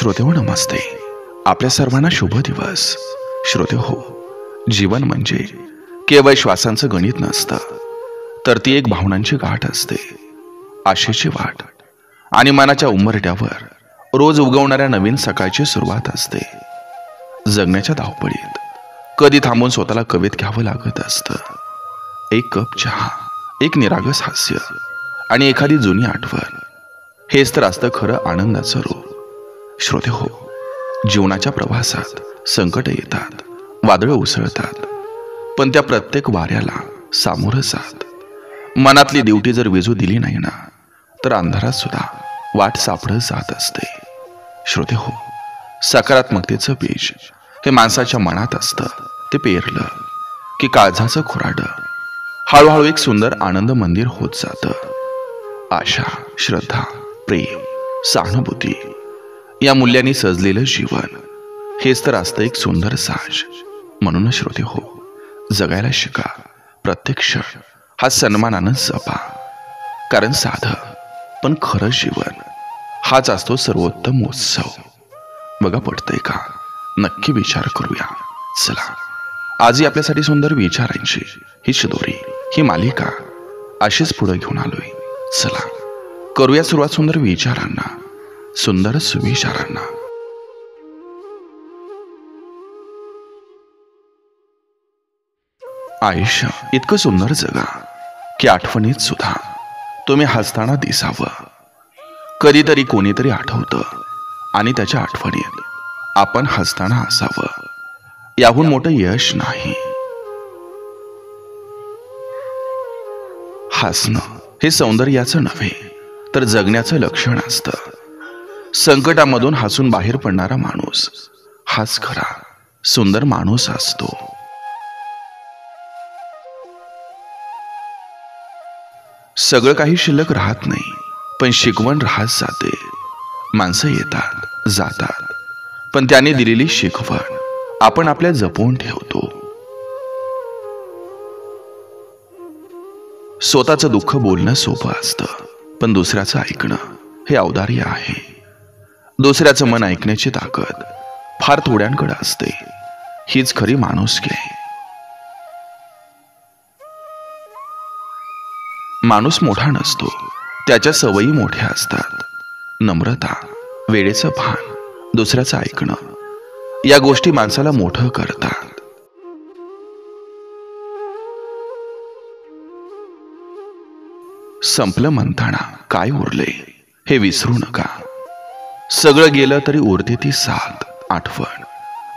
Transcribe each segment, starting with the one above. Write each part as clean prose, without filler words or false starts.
श्रोतेहो नमस्ते. आपल्या सर्वांना शुभ दिवस. श्रोतेहो, जीवन म्हणजे केवळ श्वासांचं गणित नसतं, तर ती एक भावनांची गाठ असते, आशेची वाट आणि मनाच्या उंबरठ्यावर रोज उगवणाऱ्या नवीन सकाळची सुरुवात असते. जगण्याच्या धावपळीत कधी थांबून स्वतःला कवेत घ्यावं लागत असतं. एक कप चहा, एक निरागस हास्य आणि एखादी जुनी आठवण, हेच तर असतं खरं आनंदाचं रूप. श्रोतेहो, जीवनाच्या प्रवासात संकट येतात, वादळं उसळतात, पण त्या प्रत्येक वाऱ्याला सामोरं जात मनातली दिवटी जर विजू दिली नाही ना, तर अंधारात सुद्धा वाट सापडत जात असते. श्रोतेहो, सकारात्मकतेचं बीज हे माणसाच्या मनात असतं. ते पेरलं की काळजाचं खुराडं हळूहळू एक सुंदर आनंद मंदिर होत जातं. आशा, श्रद्धा, प्रेम, सहानुभूती या मूल्यांनी सजलेलं जीवन, हेच तर असतं एक सुंदर साज. म्हणून श्रोतेहो, जगायला शिका. प्रत्येक क्षण हा सन्मानानं जपा, कारण साधं पण खरं जीवन हाच असतो सर्वोत्तम उत्सव. बघा, पटतंय का? नक्की विचार करूया. चला, आजही आपल्यासाठी सुंदर विचारांची ही शिदोरी, ही मालिका अशीच पुढे घेऊन आलोय. चला, करूया सुरुवात सुंदर विचारांना, सुंदर सुविचारांना. आयुष्य इतकं सुंदर जगा की आठवणीत सुद्धा तुम्ही हसताना दिसावं. कधीतरी कोणीतरी आठवतं आणि त्याच्या आठवणीत आपण हसताना असावं. याहून मोठं यश नाही. हसणं हे सौंदर्याचं नव्हे, तर जगण्याचं लक्षण असतं. संकटामधून हसून बाहेर पडणारा माणूस हाच खरा सुंदर माणूस असतो. सगळं काही शिल्लक राहत नाही, पण शिकवण राहत जाते. माणसं येतात जातात, पण त्याने दिलेली शिकवण आपण आपल्या जपून ठेवतो. स्वतःचं दुःख बोलणं सोपं असतं, पण दुसऱ्याचं ऐकणं हे औदार्य आहे. दुसऱ्याचं मन ऐकण्याची ताकद फार थोड्यांकडे असते. हीच खरी माणुसकी आहे. माणूस मोठा नसतो, त्याच्या सवयी मोठ्या असतात. नम्रता, वेळेचं भान, दुसऱ्याचं ऐकणं, या गोष्टी माणसाला मोठं करतात. संपलं म्हणताना काय उरले हे विसरू नका. सगळं गेलं तरी उरते ती साथ, आठवण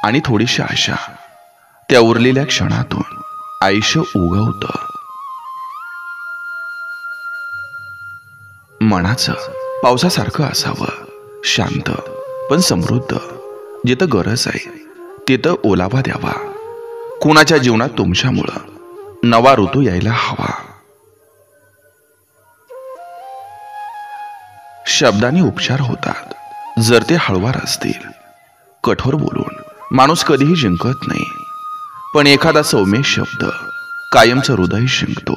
आणि थोडीशी आशा. त्या उरलेल्या क्षणातून आयुष्य उगवतं. मनाचं पावसासारखं असावं, शांत पण समृद्ध. जिथं गरज आहे तिथं ओलावा द्यावा. कुणाच्या जीवनात तुमच्यामुळं नवा ऋतू यायला हवा. शब्दांनी उपचार होतात जर ते हळवार असतील. कठोर बोलून माणूस कधीही जिंकत नाही, पण एखादा सौम्य शब्द कायमचं हृदय जिंकतो.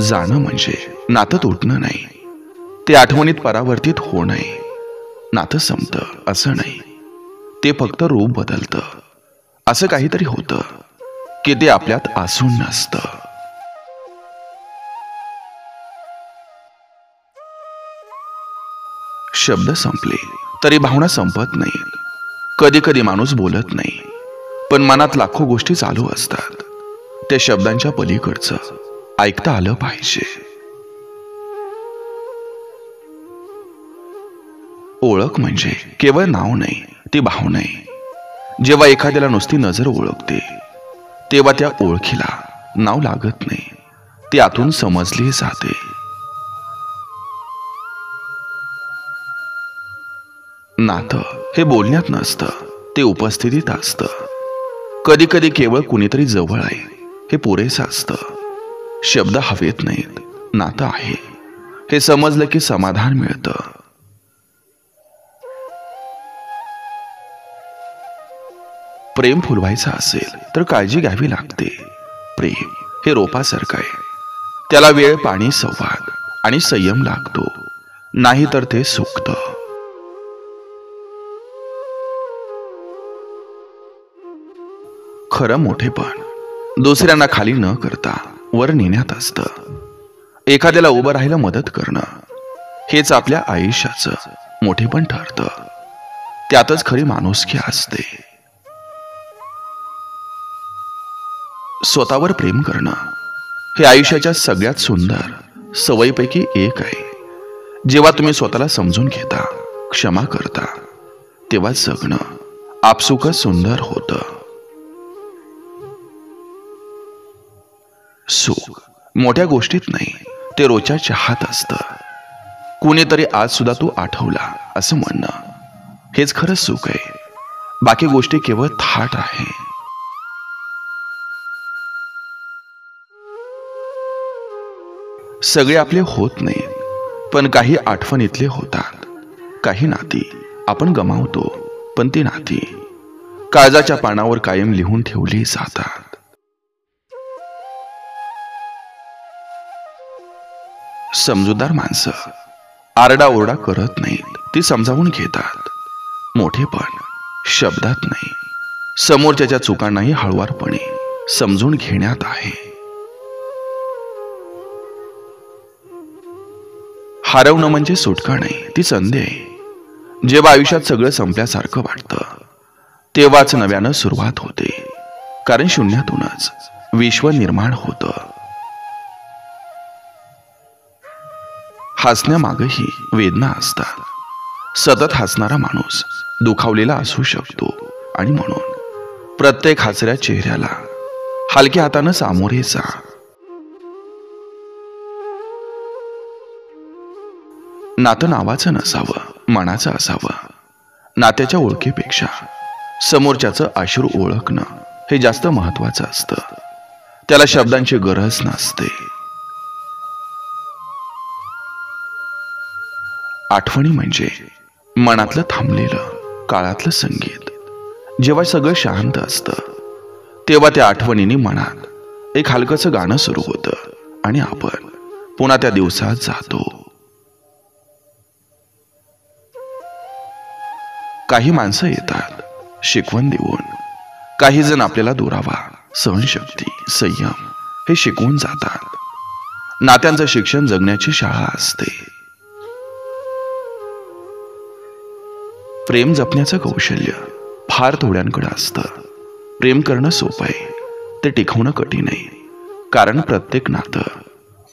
जाणं म्हणजे नातं तुटणं नाही, ते आठवणीत परावर्तित होऊ नये. नातं संपतं असं नाही, ते फक्त रूप बदलतं. असं काहीतरी होतं की ते आपल्यात असून नसतं. शब्द संपले तरी भावना संपत नाहीत. कधी कधी माणूस बोलत नाही, पण मनात लाखो गोष्टी चालू असतात. त्या शब्दांच्या पलीकडचं ऐकता आलं पाहिजे. ओळख म्हणजे केवळ नाव नाही, ती भावना आहे. जेव्हा एखाद्याला नुसती नजर ओळखते, तेव्हा त्या ओळखीला नाव लागत नाही, ती आतून समजली जाते. नातं हे बोलण्यात नसतं, ते उपस्थितीत असतं. कधी कधी केवळ कुणीतरी जवळ आहे हे पुरेसं असतं. शब्द हवेत नाहीत, नातं आहे हे समजलं की समाधान मिळतं. प्रेम फुलवायचं असेल तर काळजी घ्यावी लागते. प्रेम हे रोपासारखं आहे, त्याला वेळ, पाणी, संवाद आणि संयम लागतो. नाही तर ते सुकतं. खरं मोठेपण दुसऱ्यांना खाली न करता वर नेण्यात असतं. एखाद्याला उभं राहायला मदत करणं हेच आपल्या आयुष्याचं मोठेपण ठरतं. त्यातच खरी माणुसकी असते. स्वतःवर प्रेम करणं हे आयुष्याच्या सगळ्यात सुंदर सवयीपैकी एक आहे. जेव्हा तुम्ही स्वतःला समजून घेता, क्षमा करता, तेव्हा जगणं आपसुकच सुंदर होतं. सुख मोठ्या गोष्टीत नाही, ते रोजच्या चहात असतं. कुणीतरी आज सुद्धा तू आठवला असं म्हणणं हेच खरं सुख आहे. बाकी गोष्टी केवळ थाट आहे. सगळे आपले होत नाहीत, पण काही आठवणीतले होतात. काही नाती आपण गमावतो, पण ती नाती काळजाच्या पानावर कायम लिहून ठेवली जातात. समजूतदार माणसं आरडाओरडा करत नाहीत, ती समजावून घेतात. मोठेपण शब्दात नाही, समोरच्याच्या चुकांनाही हळुवारपणे समजून घेण्यात आहे. हरवणं म्हणजे सुटका नाही, ती संधी आहे. जेव्हा आयुष्यात सगळं संपल्यासारखं वाटतं, तेव्हाच नव्यानं सुरुवात होते. कारण शून्यातूनच विश्व निर्माण होतं. हसण्यामागेही वेदना असतात. सतत हसणारा माणूस दुखावलेला असू शकतो, आणि म्हणून प्रत्येक हसऱ्या चेहऱ्याला हलक्या हातानं सामोरे जा. नातं नावाचं नसावं, मनाचं असावं. नात्याच्या ओळखीपेक्षा समोरच्याचं अश्रू ओळखणं हे जास्त महत्वाचं असतं. त्याला शब्दांची गरज नसते. आठवणी म्हणजे मनातलं थांबलेलं काळातलं संगीत. जेव्हा सगळं शांत असतं, तेव्हा त्या आठवणींनी मनात एक हलकसं गाणं सुरू होतं, आणि आपण पुन्हा त्या दिवसात जातो. काही माणसं येतात शिकवण देऊन, काही जण आपल्याला दुरावा, सहनशक्ती, संयम हे शिकवून जातात. नात्यांचं शिक्षण जगण्याची शाळा असते. प्रेम जपण्याचं कौशल्य फार थोड्यांकडे असतं. प्रेम करणं सोपं आहे, ते टिकवणं कठीण आहे. कारण प्रत्येक नातं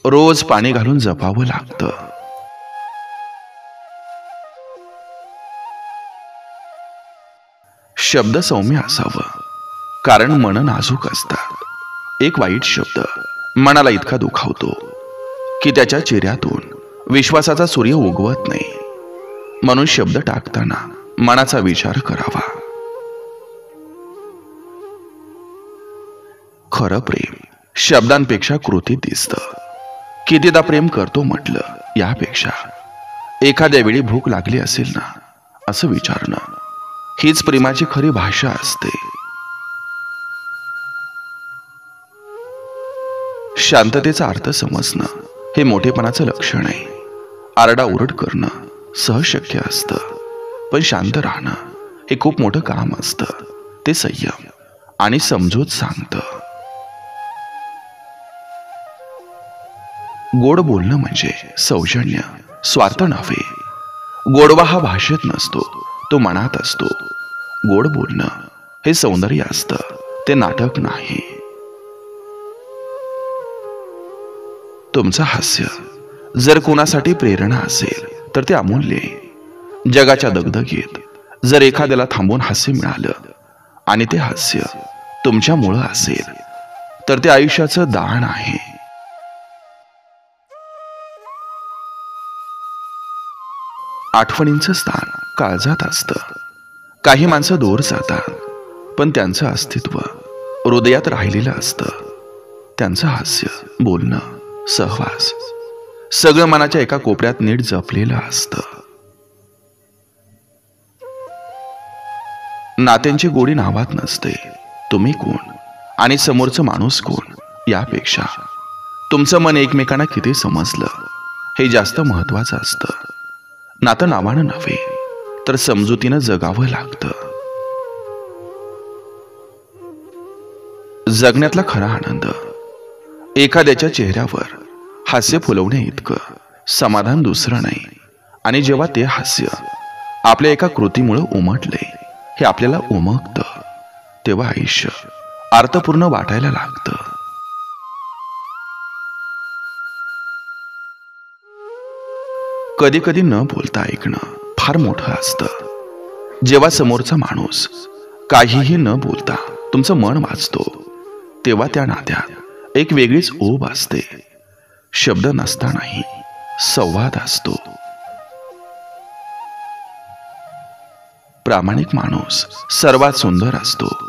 रोज पाणी घालून जपावं लागतं. शब्द सौम्य असावं, कारण मन नाजूक असतात. एक वाईट शब्द मनाला इतका दुखावतो की त्याच्या चेहऱ्यातून विश्वासाचा सूर्य उगवत नाही. म्हणून शब्द टाकताना मनाचा विचार करावा. खरं प्रेम शब्दांपेक्षा कृतीत दिसतं. कितीदा प्रेम करतो म्हटलं यापेक्षा एखाद्या वेळी भूक लागली असेल ना असं विचारणं हीच प्रेमाची खरी भाषा असते. शांततेचा अर्थ समजणं हे मोठेपणाचं लक्षण आहे. आरडाओरड करणं सहज शक्य असतं, पण शांत राहणं हे खूप मोठं काम असतं. ते संयम आणि समजूत सांगतं. गोड बोलणं म्हणजे सौजन्य, स्वार्थ नव्हे. गोडवा हा भाषेत नसतो, तो मनात असतो. गोड बोलणं हे सौंदर्य असतं, ते नाटक नाही. तुमचं हास्य जर कोणासाठी प्रेरणा असेल तर ते अमूल्य आहे. जगाच्या दगदगीत जर एखाद्याला थांबून हास्य मिळालं आणि ते हास्य तुमच्यामुळं असेल तर ते आयुष्याचं दान आहे. आठवणींचं स्थान काळजात असतं. काही माणसं दूर जातात, पण त्यांचं अस्तित्व हृदयात राहिलेलं असतं. त्यांचं हास्य, बोलणं, सहवास सगळं मनाच्या एका कोपऱ्यात नीट जपलेलं असतं. नात्यांची गोडी नावात नसते. तुम्ही कोण आणि समोरचं माणूस कोण यापेक्षा तुमचं मन एकमेकांना किती समजलं हे जास्त महत्वाचं असतं. नातं नावानं नव्हे तर समजुतीनं जगावं लागतं. जगण्यातला खरा आनंद एखाद्याच्या चेहऱ्यावर हास्य फुलवणे इतकं समाधान दुसरं नाही. आणि जेव्हा ते हास्य आपल्या एका कृतीमुळे उमटले, हे आपल्याला उमगतं, तेव्हा आयुष्य अर्थपूर्ण वाटायला लागतं. कधी कधी न बोलता ऐकणं फार मोठं असतं. जेव्हा समोरचा माणूस काहीही न बोलता तुमचं मन वाचतो, तेव्हा त्या नात्यात एक वेगळीच ओढ असते. शब्द नसतानाही संवाद असतो. प्रामाणिक माणूस सर्वात सुंदर असतो.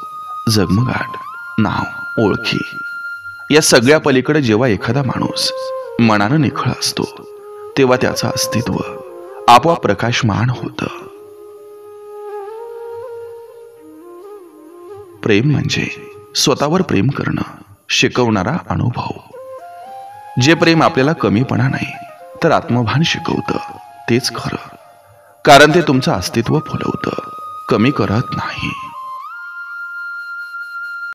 जगमगाट, नाव, ओळखी या सगळ्या पलीकडे जेव्हा एखादा माणूस मनानं निखळ असतो, तेव्हा त्याचं अस्तित्व आपोआप प्रकाशमान होतं. प्रेम म्हणजे स्वतःवर प्रेम करणं शिकवणारा अनुभव. जे प्रेम आपल्याला कमीपणा नाही तर आत्मभान शिकवतं, तेच खरं. कारण ते तुमचं अस्तित्व फुलवतं, कमी करत नाही.